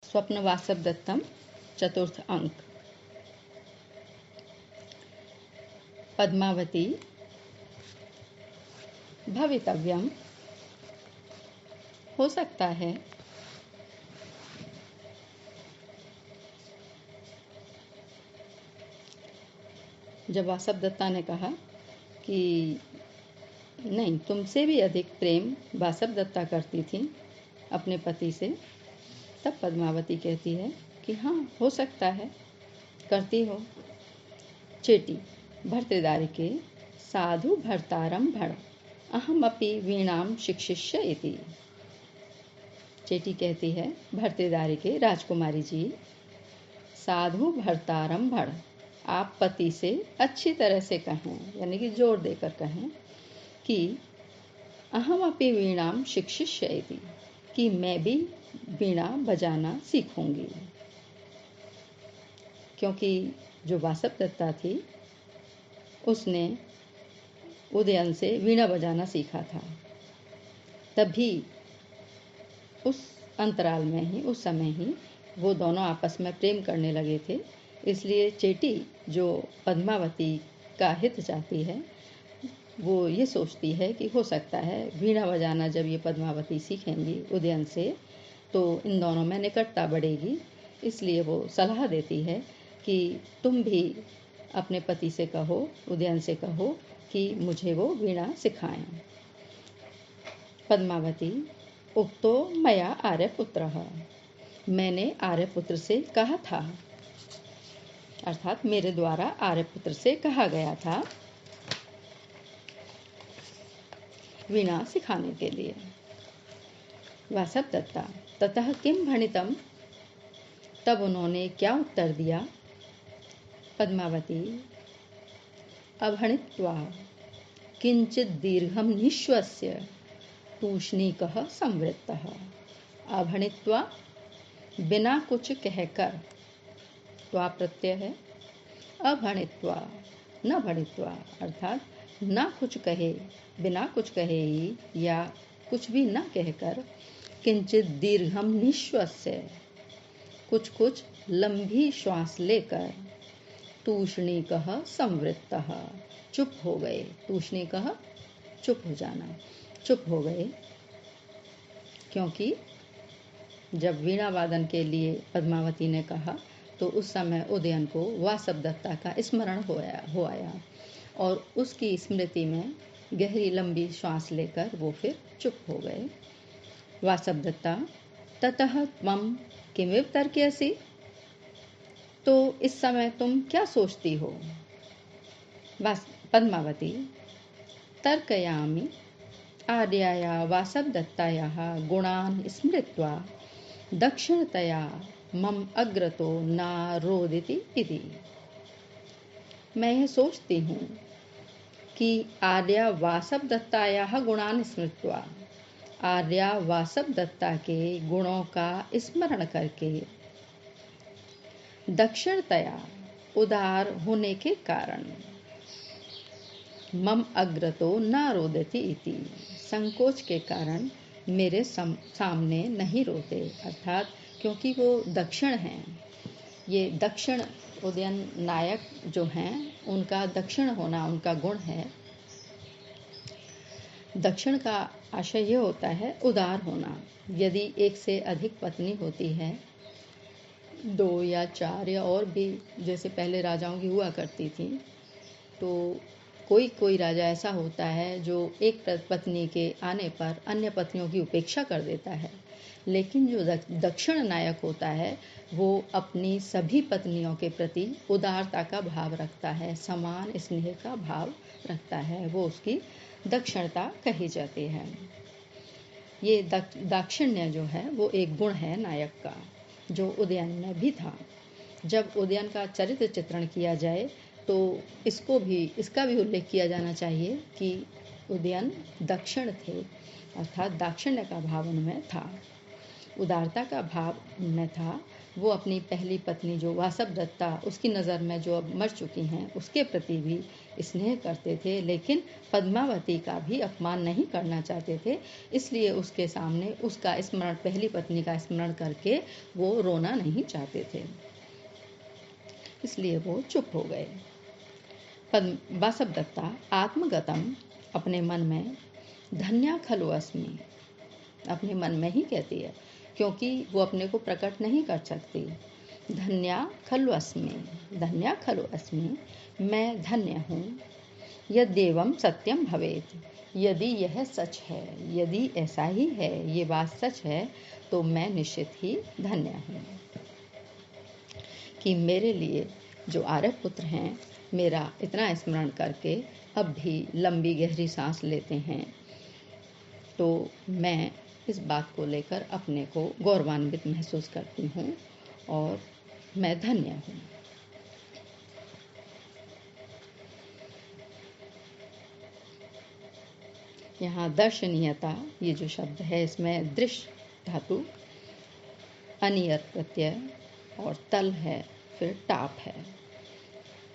स्वप्न वासव दत्तम चतुर्थ अंक। पद्मावती भवितव्यम, हो सकता है। जब वासव दत्ता ने कहा कि नहीं, तुमसे भी अधिक प्रेम वासव दत्ता करती थी अपने पति से, तब पद्मावती कहती है कि हाँ, हो सकता है, करती हो। चेटी भर्तृदारिके साधु भर्तारम भण अहमपि वीणाम शिक्षिष्य इति। चेटी कहती है, भर्तृदारिके राजकुमारी जी, साधु भर्तारम भण, आप पति से अच्छी तरह से कहें, यानी कि जोर देकर कहें कि अहमपि वीणाम शिक्षिष्य इति, कि मैं भी वीणा बजाना सीखूंगी। क्योंकि जो वासव दत्ता थी उसने उदयन से वीणा बजाना सीखा था। तभी उस अंतराल में ही, उस समय ही वो दोनों आपस में प्रेम करने लगे थे। इसलिए चेटी जो पद्मावती का हित चाहती है, वो ये सोचती है कि हो सकता है वीणा बजाना जब ये पद्मावती सीखेंगी उदयन से, तो इन दोनों में निकटता बढ़ेगी। इसलिए वो सलाह देती है कि तुम भी अपने पति से कहो, उदयन से कहो कि मुझे वो वीणा सिखाएं। पद्मावती उक्तो मया आर्यपुत्रः, मैंने आर्यपुत्र से कहा था, अर्थात मेरे द्वारा आर्यपुत्र से कहा गया था वीणा सिखाने के लिए। वासव दत्ता ततः किम भणितम, तब उन्होंने क्या उत्तर दिया। पद्मावती अभणित्वा किंचित दीर्घम निश्वस्य तूष्णीकः संवृत्तः। अभणित्वा बिना कुछ कहकर, त्वा प्रत्यय है, अभणित्वा न भणित्वा, अर्थात ना कुछ कहे, बिना कुछ कहे ही या कुछ भी न कहकर, किंचित दीर्घम निश्वस्य, कुछ कुछ लंबी श्वास लेकर, तूष्णीकः संवृत्तः, चुप हो गए। तूष्णीकः चुप हो जाना, चुप हो गए। क्योंकि जब वीणा वादन के लिए पद्मावती ने कहा तो उस समय उदयन को वासव दत्ता का स्मरण हो आया और उसकी स्मृति में गहरी लंबी श्वास लेकर वो फिर चुप हो गए। वासव दत्ता ततः त्वं किमिव तर्कयसि, तो इस समय तुम क्या सोचती हो। पद्मावती तर्कयामि आर्याया वासव दत्तायाः गुणान् स्मृत्वा दक्षिणतया मम अग्रतो न रोदिति इति। मैं यह सोचती हूँ कि आर्या वासव दत्तायाः गुणान् स्मृत्वा, आर्या वासव दत्ता के गुणों का स्मरण करके, दक्षिणतया उदार होने के कारण, मम अग्रतो न रोदति इति, संकोच के कारण मेरे सामने नहीं रोते, अर्थात क्योंकि वो दक्षिण हैं। ये दक्षिण उदयन नायक जो हैं उनका दक्षिण होना उनका गुण है। दक्षिण का आशय ये होता है उदार होना। यदि एक से अधिक पत्नी होती है, 2 या 4 या और भी, जैसे पहले राजाओं की हुआ करती थी, तो कोई राजा ऐसा होता है जो एक पत्नी के आने पर अन्य पत्नियों की उपेक्षा कर देता है। लेकिन जो दक्षिण नायक होता है वो अपनी सभी पत्नियों के प्रति उदारता का भाव रखता है, समान स्नेह का भाव रखता है, वो उसकी दक्षिणता कही जाती है। ये दाक्षिण्य जो है वो एक गुण है नायक का, जो उदयन में भी था। जब उदयन का चरित्र चित्रण किया जाए तो इसका भी उल्लेख किया जाना चाहिए कि उदयन दक्षिण थे, अर्थात दाक्षिण्य का भाव उनमें था, उदारता का भाव उनमें था। वो अपनी पहली पत्नी जो वासव दत्ता, उसकी नज़र में जो अब मर चुकी हैं, उसके प्रति भी स्नेह करते थे, लेकिन पद्मावती का भी अपमान नहीं करना चाहते थे। इसलिए उसके सामने उसका स्मरण, पहली पत्नी का स्मरण करके वो रोना नहीं चाहते थे, इसलिए वो चुप हो गए। वासवदत्ता आत्मगतम, अपने मन में, धन्या खलु अस्मि, अपने मन में ही कहती है, क्योंकि वो अपने को प्रकट नहीं कर सकती। धन्या खलु अस्मि, धन्या खलु अस्मि, मैं धन्य हूँ। यद्येवं सत्यम भवेत, यदि यह सच है, यदि ऐसा ही है, ये बात सच है, तो मैं निश्चित ही धन्य हूँ कि मेरे लिए जो आर्यपुत्र हैं, मेरा इतना स्मरण करके अब भी लंबी गहरी सांस लेते हैं, तो मैं इस बात को लेकर अपने को गौरवान्वित महसूस करती हूँ और मैं धन्य हूँ। यहाँ दर्शनीयता, ये जो शब्द है, इसमें दृश्य धातु, अनियत प्रत्यय और तल है, फिर टाप है।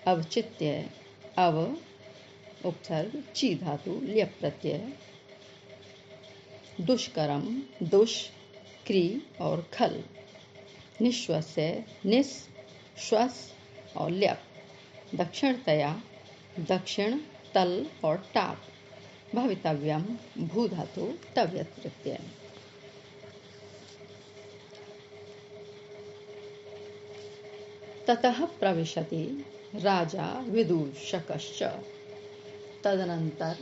अवचित्य, अव उपसर्ग, ची धातु, ल्यप प्रत्यय, दुष्करम, दुष, क्री और खल, निश्वस्य, निस, श्वस और ल्यप, दक्षिणतया, दक्षिण, तल और टाप, भवितव्यम, भू धातु, तव्यत प्रत्यय। ततः प्रविशति राजा विदूषकश्च, तदनंतर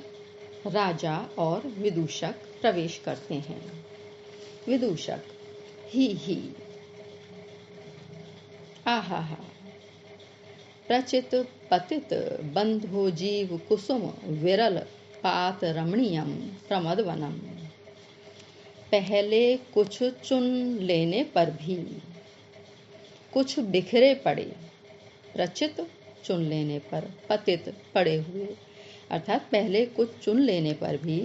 राजा और विदूषक प्रवेश करते हैं। विदूषक, ही आहा, प्रचित पतित बंधो जीव कुसुम विरल पात रमणीयम प्रमदवनम, पहले कुछ चुन लेने पर भी कुछ बिखरे पड़े, प्रचित चुन लेने पर, पतित पड़े हुए, अर्थात पहले कुछ चुन लेने पर भी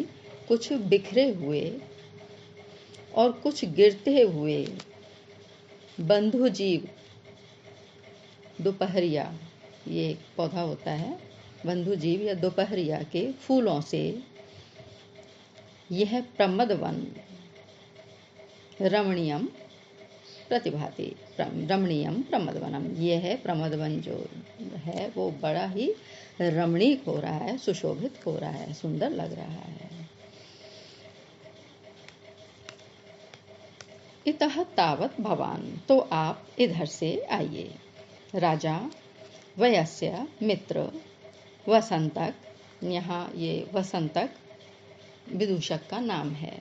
कुछ बिखरे हुए और कुछ गिरते हुए बंधु जीव, दोपहरिया, ये एक पौधा होता है, बंधु जीव या दोपहरिया के फूलों से यह प्रमदवन रमणीयम प्रतिभाति, रमणीयम प्रमदवनम, यह है प्रमदवन जो है वो बड़ा ही रमणीक हो रहा है, सुशोभित हो रहा है, सुंदर लग रहा है। इतः तावत भवान, तो आप इधर से आइए। राजा, वयस्य, मित्र, वसंतक, यहाँ ये वसंतक विदूषक का नाम है।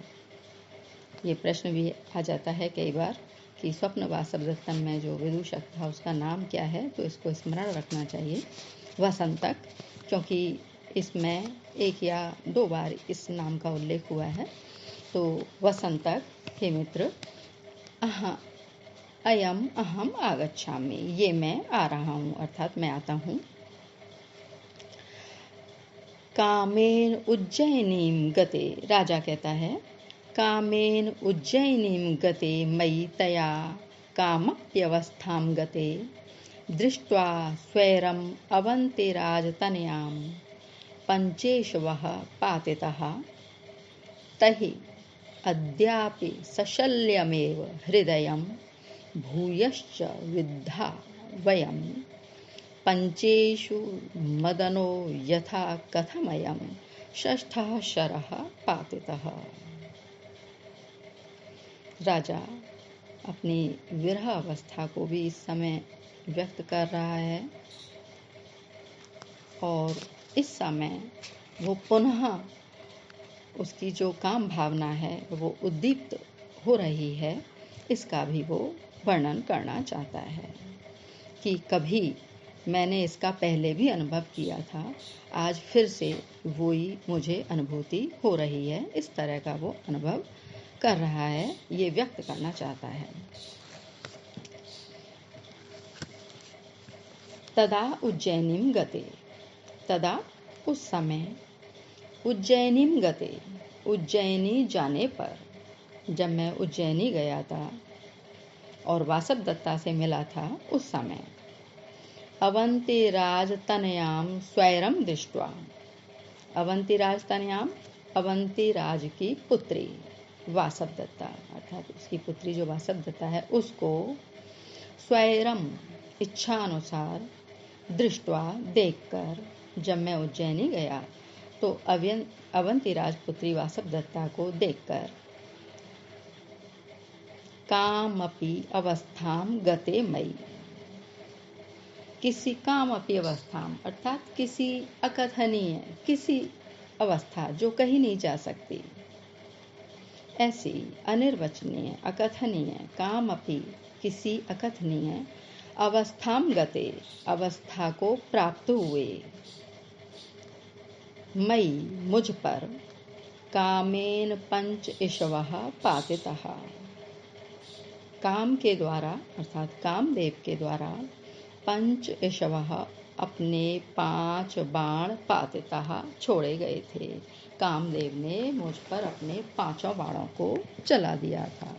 ये प्रश्न भी आ जाता है कई बार कि स्वप्न वासवदत्तम में जो विदूषक था उसका नाम क्या है, तो इसको स्मरण रखना चाहिए। वसंतक, क्योंकि इसमें एक या दो बार इस नाम का उल्लेख हुआ है। तो वसंतक, हे मित्र, अयम अहम आगच्छामि, ये मैं आ रहा हूँ, अर्थात मैं आता हूँ। कामेन उज्जयिनीं गते, राजा कहता है, कामेन उज्जयिनीं गते मयि तया कामप्यवस्थां गते दृष्ट्वा स्वैरम अवन्तिराजतनयां पंचेशवः पातितः तहि अद्यापि सशल्यमेव हृदयं भूयश्च विद्धा वयं पंचेषु मदनो यथा कथमयं षष्ठः शरः पातितः। राजा अपनी विरह अवस्था को भी इस समय व्यक्त कर रहा है और इस समय वो पुनः उसकी जो काम भावना है वो उद्दीप्त हो रही है, इसका भी वो वर्णन करना चाहता है कि कभी मैंने इसका पहले भी अनुभव किया था, आज फिर से वही मुझे अनुभूति हो रही है, इस तरह का वो अनुभव कर रहा है, ये व्यक्त करना चाहता है। तदा उज्जैनीम गते, तदा उस समय, उज्जैनीम गते, उज्जैनी जाने पर, जब मैं उज्जैनी गया था और वासवदत्ता से मिला था उस समय, अवंतिराजतनयां स्वैरं दृष्ट्वा। अवंतिराजतनयां, अवंतिराज की पुत्री वासवदत्ता, अर्थात उसकी पुत्री जो वासवदत्ता है उसको स्वैरम इच्छा अनुसार दृष्टवा देखकर, जब मैं उज्जैनी गया तो अवंतिराज पुत्री वासवदत्ता को देखकर कामपि अवस्थाम गते मई, किसी कामपि अवस्थाम अर्थात किसी अकथनीय, किसी अवस्था जो कहीं नहीं जा सकती, ऐसी अनिर्वचनीय अकथनीय, कामपि किसी अकथनीय, अवस्थाम गते अवस्था को प्राप्त हुए, मई मुझ पर, कामेन पंच ईशवः पातितः, काम के द्वारा अर्थात कामदेव के द्वारा, पंच ईशवः अपने 5 बाण पातितः छोड़े गए थे। कामदेव ने मुझ पर अपने 5 बाणों को चला दिया था।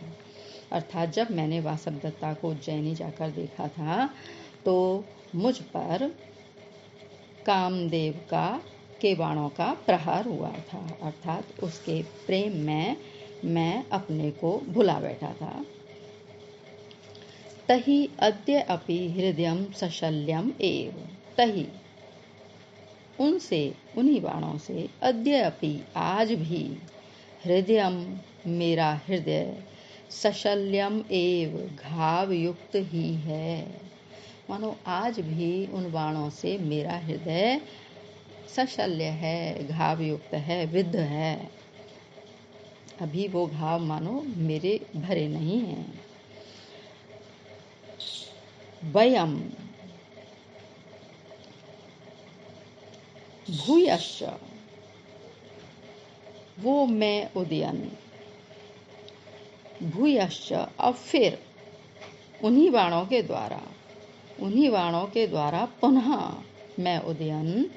अर्थात जब मैंने वासवदत्ता को उज्जैनी जाकर देखा था तो मुझ पर कामदेव के बाणों का प्रहार हुआ था, अर्थात उसके प्रेम में मैं अपने को भुला बैठा था। तहि अद्य अपि हृदयं सशल्यम एव, तहि उनसे, उन्हीं बाणों से, अद्य अपि आज भी, हृदयम मेरा हृदय, सशल्यम एव घाव युक्त ही है, मानो आज भी उन बाणों से मेरा हृदय सशल्य है, घाव युक्त है, विद्ध है। अभी वो घाव मानो मेरे भरे नहीं हैं। वयम भूयश्च, वो मैं उदयन, भूयश्च अब फिर उन्हीं बाणों के द्वारा पुनः मैं उदयन,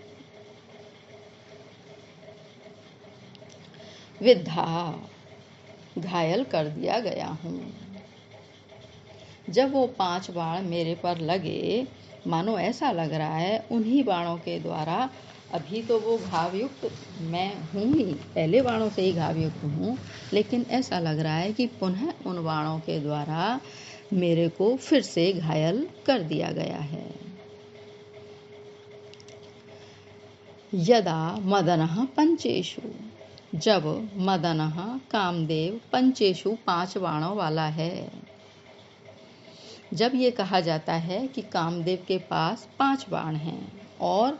विद्धा घायल कर दिया गया हूँ। जब वो 5 बाण मेरे पर लगे, मानो ऐसा लग रहा है उन्हीं बाणों के द्वारा, अभी तो वो घावयुक्त मैं हूँ ही, पहले बाणों से ही घावयुक्त हूँ, लेकिन ऐसा लग रहा है कि पुनः उन बाणों के द्वारा मेरे को फिर से घायल कर दिया गया है। यदा मदनः पंचेषु, जब मदनः कामदेव पंचेषु 5 बाणों वाला है। जब ये कहा जाता है कि कामदेव के पास 5 बाण हैं और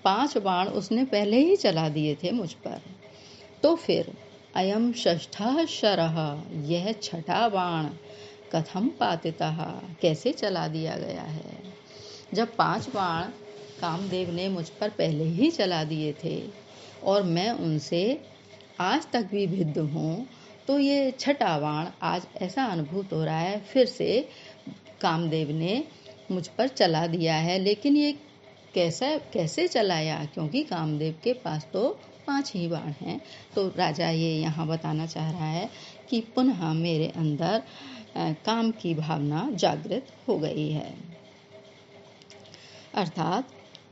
5 बाण उसने पहले ही चला दिए थे मुझ पर, तो फिर अयम षष्ठः शरः, यह 6ठा बाण, कथम पातितः, कैसे चला दिया गया है। जब 5 बाण कामदेव ने मुझ पर पहले ही चला दिए थे और मैं उनसे आज तक भी भिद्ध हूँ, तो ये 6ठा बाण आज ऐसा अनुभूत हो रहा है फिर से कामदेव ने मुझ पर चला दिया है। लेकिन ये कैसे चलाया, क्योंकि कामदेव के पास तो 5 ही बाण हैं। तो राजा ये यहाँ बताना चाह रहा है कि पुनः मेरे अंदर काम की भावना जागृत हो गई है। अर्थात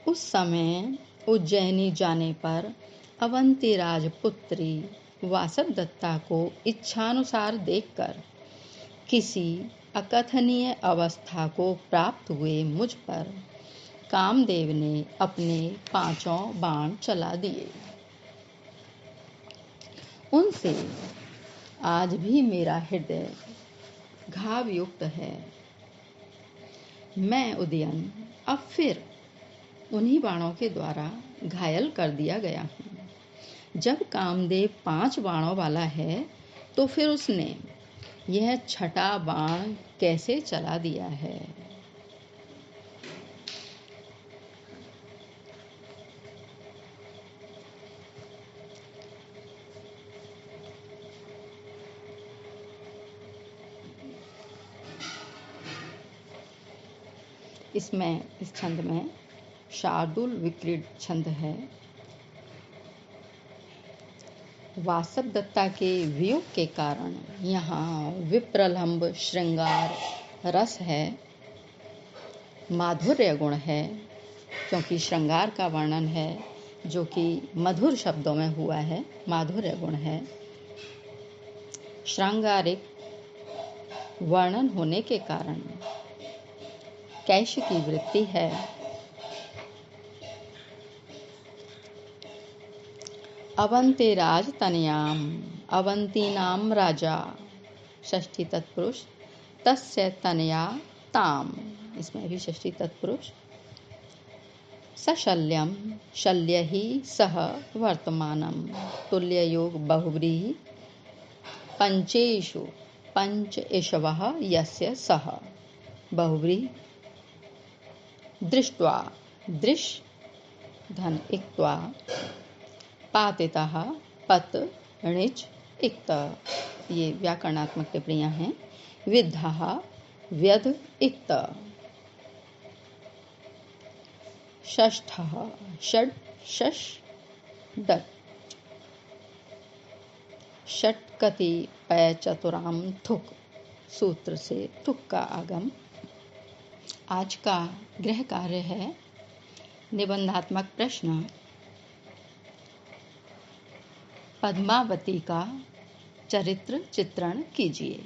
उस समय उज्जैनी जाने पर अवंती राजपुत्री वासवदत्ता को इच्छानुसार देखकर किसी अकथनीय अवस्था को प्राप्त हुए मुझ पर कामदेव ने अपने 5 बाण चला दिए। उनसे आज भी मेरा हृदय घाव युक्त है। मैं उदयन अब फिर उन्हीं बाणों के द्वारा घायल कर दिया गया हूँ। जब कामदेव 5 बाणों वाला है तो फिर उसने यह 6ठा बाण कैसे चला दिया है। इस छंद में शार्दूल विक्रीड छंद है। वासवदत्ता के वियोग के कारण यहाँ विप्रलंब श्रृंगार रस है। माधुर्य गुण है, क्योंकि श्रृंगार का वर्णन है जो कि मधुर शब्दों में हुआ है, माधुर्य गुण है। श्रृंगारिक वर्णन होने के कारण कैश की वृत्ति है। अवंती राज तनयाम, अवंती नाम राजा, षष्ठी तत्पुरुष, तस्य तनया ताम, इसमें भी षष्ठी तत्पुरुष। सशल्यम, शल्य ही सह वर्तमानम, तुल्य योग बहुव्रीहि, पंचेषु पंच एषवः यस्य सह, बहुव्रीहि। दृष्ट्वा, दृश धन इक्त्वा, पातितः पत णिच इक्त, ये व्याकरणात्मक टिप्पणियां हैं। विद्धः व्यध इक्त। षष्ठः षड शश डट, षट कतिपय चतुराम थुक, सूत्र से थुक का आगम। आज का गृह कार्य है निबंधात्मक प्रश्न। पद्मावती का चरित्र चित्रण कीजिए।